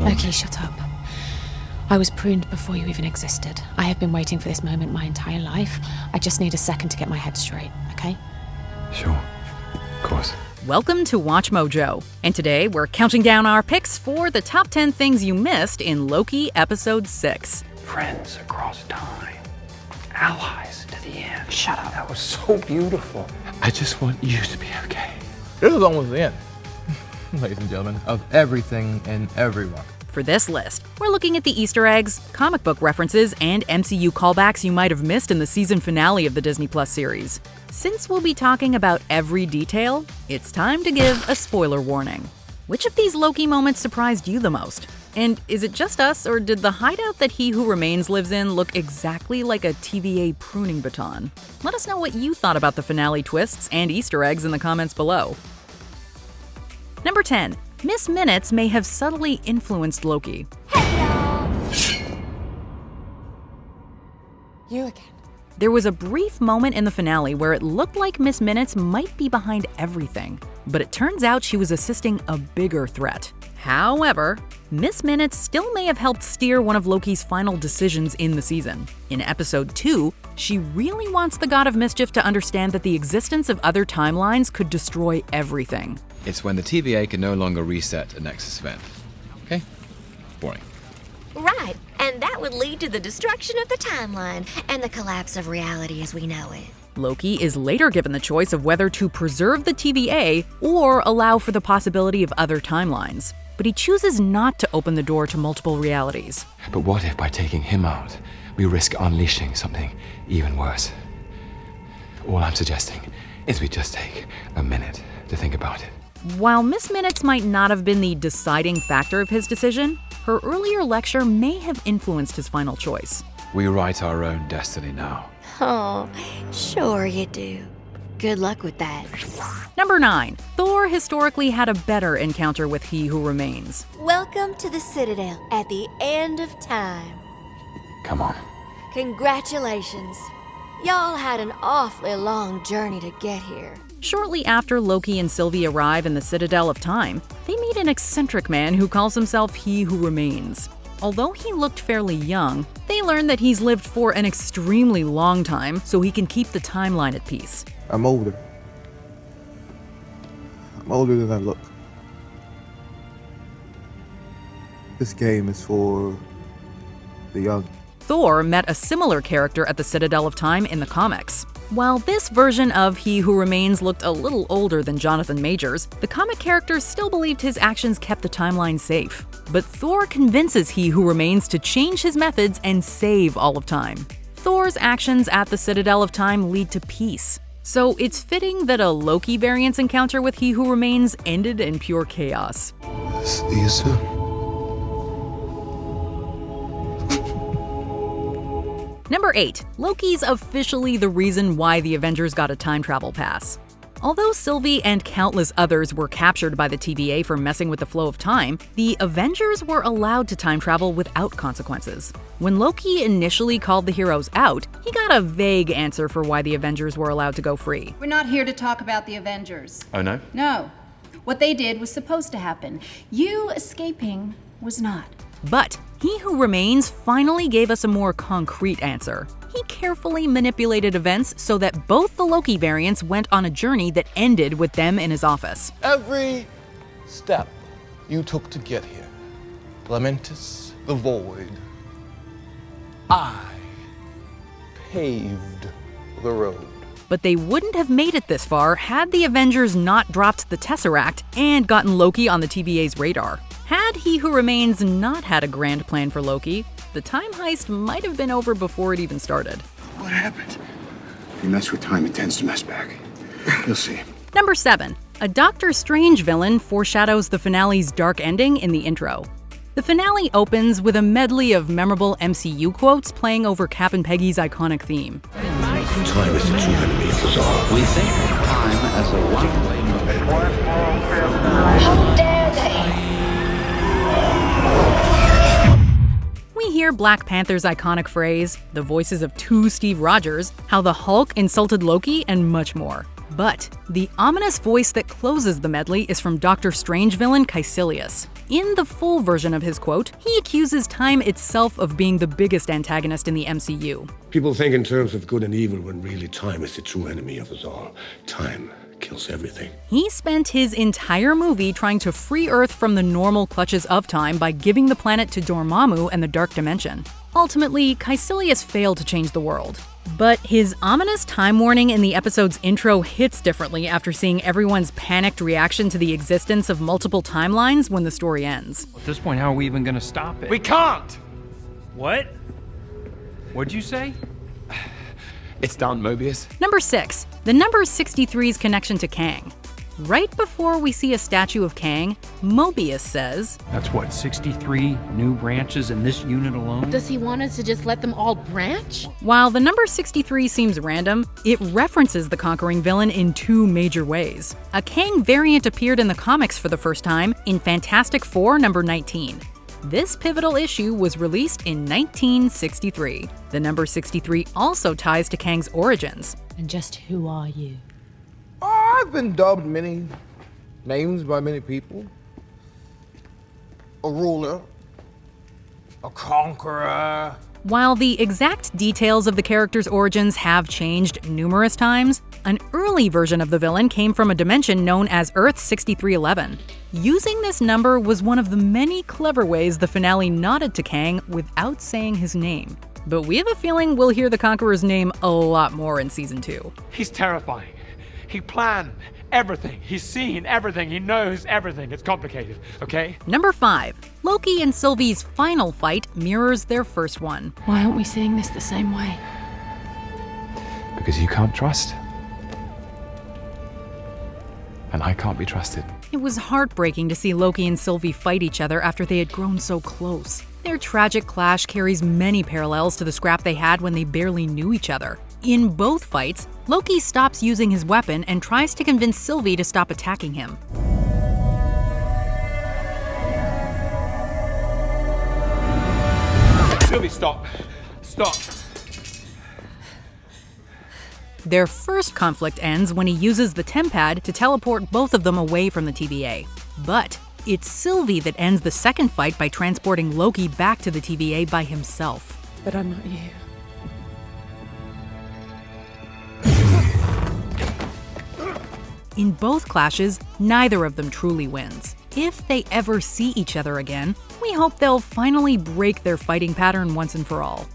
Loki, shut up. I was pruned before you even existed. I have been waiting for this moment my entire life. I just need a second to get my head straight, okay? Sure. Of course. Welcome to WatchMojo, and today we're counting down our picks for the top 10 things you missed in Loki Episode 6. Friends across time. Allies to the end. Shut up. That was so beautiful. I just want you to be okay. This is almost the end, ladies and gentlemen, of everything and everyone. For this list, we're looking at the Easter eggs, comic book references, and MCU callbacks you might have missed in the season finale of the Disney Plus series. Since we'll be talking about every detail, it's time to give a spoiler warning. Which of these Loki moments surprised you the most? And is it just us, or did the hideout that He Who Remains lives in look exactly like a TVA pruning baton? Let us know what you thought about the finale twists and Easter eggs in the comments below. Number 10. Miss Minutes may have subtly influenced Loki. You again. There was a brief moment in the finale where it looked like Miss Minutes might be behind everything, but it turns out she was assisting a bigger threat. However, Miss Minutes still may have helped steer one of Loki's final decisions in the season. In Episode 2, she really wants the God of Mischief to understand that the existence of other timelines could destroy everything. It's when the TVA can no longer reset a Nexus event. Okay? Boring. Right, and that would lead to the destruction of the timeline and the collapse of reality as we know it. Loki is later given the choice of whether to preserve the TVA or allow for the possibility of other timelines. But he chooses not to open the door to multiple realities. But what if by taking him out, we risk unleashing something even worse? All I'm suggesting is we just take a minute to think about it. While Miss Minutes might not have been the deciding factor of his decision, her earlier lecture may have influenced his final choice. We write our own destiny now. Oh, sure you do. Good luck with that. Number 9. Thor historically had a better encounter with He Who Remains. Welcome to the Citadel at the end of time. Come on. Congratulations. Y'all had an awfully long journey to get here. Shortly after Loki and Sylvie arrive in the Citadel of Time, they meet an eccentric man who calls himself He Who Remains. Although he looked fairly young, they learn that he's lived for an extremely long time so he can keep the timeline at peace. I'm older. I'm older than I look. This game is for the young. Thor met a similar character at the Citadel of Time in the comics. While this version of He Who Remains looked a little older than Jonathan Majors, the comic characters still believed his actions kept the timeline safe. But Thor convinces He Who Remains to change his methods and save all of time. Thor's actions at the Citadel of Time lead to peace. So it's fitting that a Loki Variants encounter with He Who Remains ended in pure chaos. Number 8. Loki's officially the reason why the Avengers got a time travel pass. Although Sylvie and countless others were captured by the TVA for messing with the flow of time, the Avengers were allowed to time travel without consequences. When Loki initially called the heroes out, he got a vague answer for why the Avengers were allowed to go free. We're not here to talk about the Avengers. Oh no? No. What they did was supposed to happen. You escaping was not. But He Who Remains finally gave us a more concrete answer. He carefully manipulated events so that both the Loki variants went on a journey that ended with them in his office. Every step you took to get here, Lamentus the Void, I paved the road. But they wouldn't have made it this far had the Avengers not dropped the Tesseract and gotten Loki on the TVA's radar. Had He Who Remains not had a grand plan for Loki, the time heist might have been over before it even started. What happened? You mess with time, it tends to mess back. You'll see. Number 7. A Doctor Strange villain foreshadows the finale's dark ending in the intro. The finale opens with a medley of memorable MCU quotes playing over Cap and Peggy's iconic theme. Time is the true enemy of us all. We think of time as a one-way. How dare they? We hear Black Panther's iconic phrase, the voices of 2 Steve Rogers, how the Hulk insulted Loki, and much more. But the ominous voice that closes the medley is from Doctor Strange villain Caecilius. In the full version of his quote, he accuses time itself of being the biggest antagonist in the MCU. People think in terms of good and evil when really time is the true enemy of us all. Time kills everything. He spent his entire movie trying to free Earth from the normal clutches of time by giving the planet to Dormammu and the Dark Dimension. Ultimately, Caecilius failed to change the world. But his ominous time warning in the episode's intro hits differently after seeing everyone's panicked reaction to the existence of multiple timelines when the story ends. At this point, how are we even gonna stop it? We can't! What? What'd you say? It's done, Mobius. Number 6. The number 63's connection to Kang. Right before we see a statue of Kang, Mobius says, That's what, 63 new branches in this unit alone? Does he want us to just let them all branch? while the number 63 seems random, it references the conquering villain in 2 major ways. A Kang variant appeared in the comics for the first time in Fantastic Four number 19. This pivotal issue was released in 1963. The number 63 also ties to Kang's origins. And just who are you? I've been dubbed many names by many people. A ruler, a conqueror. While the exact details of the character's origins have changed numerous times, an early version of the villain came from a dimension known as Earth 6311. Using this number was one of the many clever ways the finale nodded to Kang without saying his name. But we have a feeling we'll hear the Conqueror's name a lot more in Season 2. He's terrifying. He planned everything. He's seen everything. He knows everything. It's complicated, okay? Number 5. Loki and Sylvie's final fight mirrors their first one. Why aren't we seeing this the same way? Because you can't trust. And I can't be trusted. It was heartbreaking to see Loki and Sylvie fight each other after they had grown so close. Their tragic clash carries many parallels to the scrap they had when they barely knew each other. In both fights, Loki stops using his weapon and tries to convince Sylvie to stop attacking him. Sylvie, stop. Stop. Their first conflict ends when he uses the tempad to teleport both of them away from the TVA. But it's Sylvie that ends the second fight by transporting Loki back to the TVA by himself. But I'm not you. In both clashes, neither of them truly wins. If they ever see each other again, we hope they'll finally break their fighting pattern once and for all.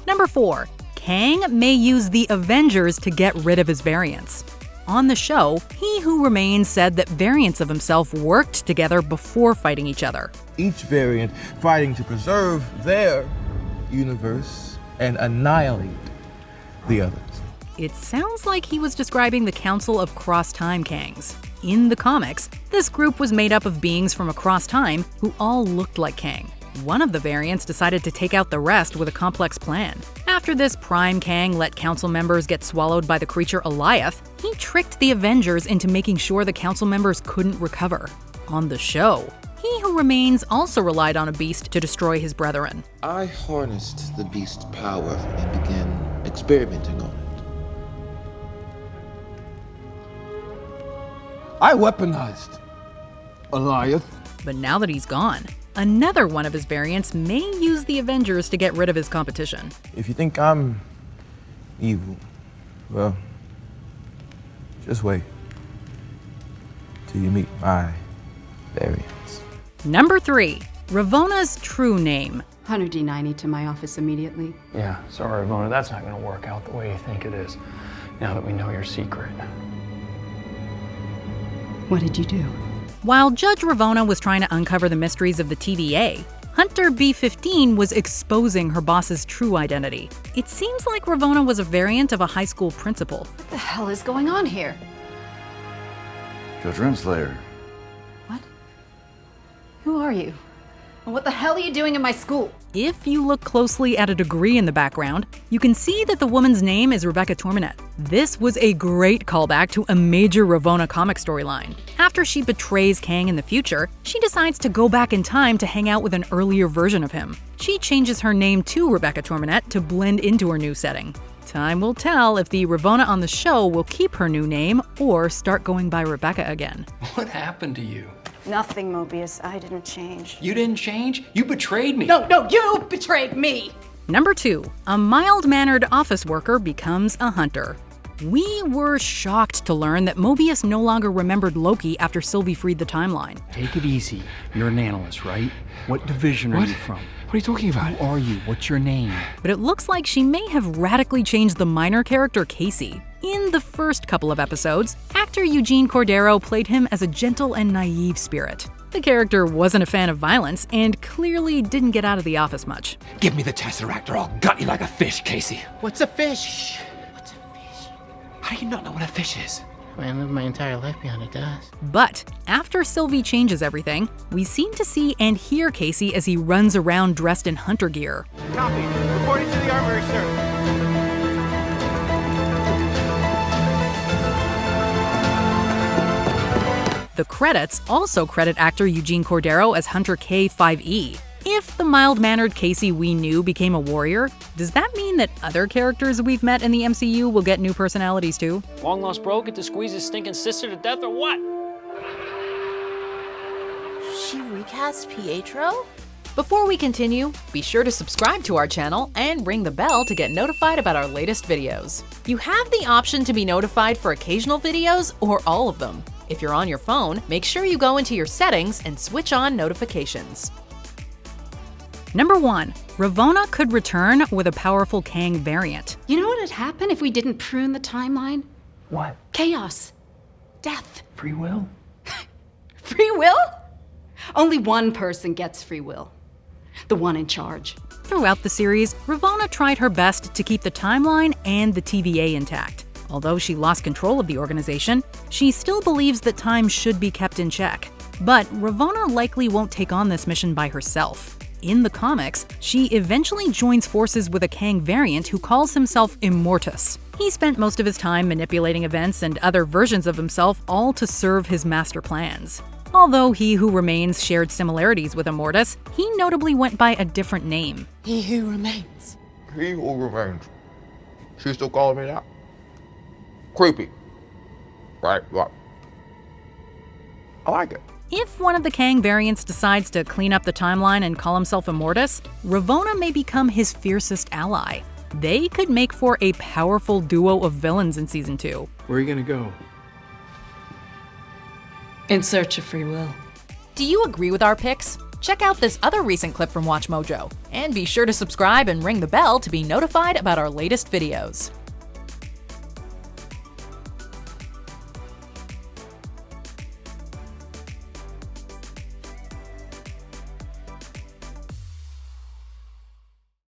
Number 4. Kang may use the Avengers to get rid of his variants. On the show, He Who Remains said that variants of himself worked together before fighting each other. Each variant fighting to preserve their universe and annihilate the others. It sounds like he was describing the Council of Cross-Time Kangs. In the comics, this group was made up of beings from across time who all looked like Kang. One of the variants decided to take out the rest with a complex plan. After this, Prime Kang let council members get swallowed by the creature Eliath. He tricked the Avengers into making sure the council members couldn't recover. On the show, He Who Remains also relied on a beast to destroy his brethren. I harnessed the beast's power and began experimenting on it. I weaponized Eliath. But now that he's gone, another one of his variants may use the Avengers to get rid of his competition. If you think I'm evil, well, just wait till you meet my variants. Number 3. Ravona's true name. Hunter D90 to my office immediately. Yeah, sorry, Ravonna, that's not gonna work out the way you think it is, now that we know your secret. What did you do? While Judge Ravona was trying to uncover the mysteries of the TVA, Hunter B-15 was exposing her boss's true identity. It seems like Ravona was a variant of a high school principal. What the hell is going on here? Judge Renslayer. What? Who are you? And what the hell are you doing in my school? If you look closely at a degree in the background, you can see that the woman's name is Rebecca Torminette. This was a great callback to a major Ravona comic storyline. After she betrays Kang in the future, she decides to go back in time to hang out with an earlier version of him. She changes her name to Rebecca Torminette to blend into her new setting. Time will tell if the Ravona on the show will keep her new name or start going by Rebecca again. What happened to you? Nothing, Mobius. I didn't change. You didn't change? You betrayed me. No, you betrayed me! Number 2, a mild-mannered office worker becomes a hunter. We were shocked to learn that Mobius no longer remembered Loki after Sylvie freed the timeline. Take it easy. You're an analyst, right? What division are you from? What are you talking about? Who are you? What's your name? But it looks like she may have radically changed the minor character Casey. In the first couple of episodes, actor Eugene Cordero played him as a gentle and naive spirit. The character wasn't a fan of violence and clearly didn't get out of the office much. Give me the Tesseract or I'll gut you like a fish, Casey. What's a fish? How do you not know what a fish is? I lived my entire life behind a desk. But after Sylvie changes everything, we seem to see and hear Casey as he runs around dressed in hunter gear. Copy. Reporting to the armory, sir. The credits also credit actor Eugene Cordero as Hunter K5E. If the mild-mannered Casey we knew became a warrior, does that mean that other characters we've met in the MCU will get new personalities too? Long lost bro get to squeeze his stinking sister to death or what? She recast Pietro? Before we continue, be sure to subscribe to our channel and ring the bell to get notified about our latest videos. You have the option to be notified for occasional videos or all of them. If you're on your phone, make sure you go into your settings and switch on notifications. Number 1, Ravonna could return with a powerful Kang variant. You know what would happen if we didn't prune the timeline? What? Chaos. Death. Free will? Free will? Only one person gets free will. The one in charge. Throughout the series, Ravonna tried her best to keep the timeline and the TVA intact. Although she lost control of the organization, she still believes that time should be kept in check. But Ravonna likely won't take on this mission by herself. In the comics, she eventually joins forces with a Kang variant who calls himself Immortus. He spent most of his time manipulating events and other versions of himself, all to serve his master plans. Although He Who Remains shared similarities with Immortus, he notably went by a different name. He Who Remains. He who remains. She's still calling me that? Creepy. Right. I like it. If one of the Kang variants decides to clean up the timeline and call himself Immortus, Ravonna may become his fiercest ally. They could make for a powerful duo of villains in Season 2. Where are you gonna go? In search of free will. Do you agree with our picks? Check out this other recent clip from WatchMojo. And be sure to subscribe and ring the bell to be notified about our latest videos.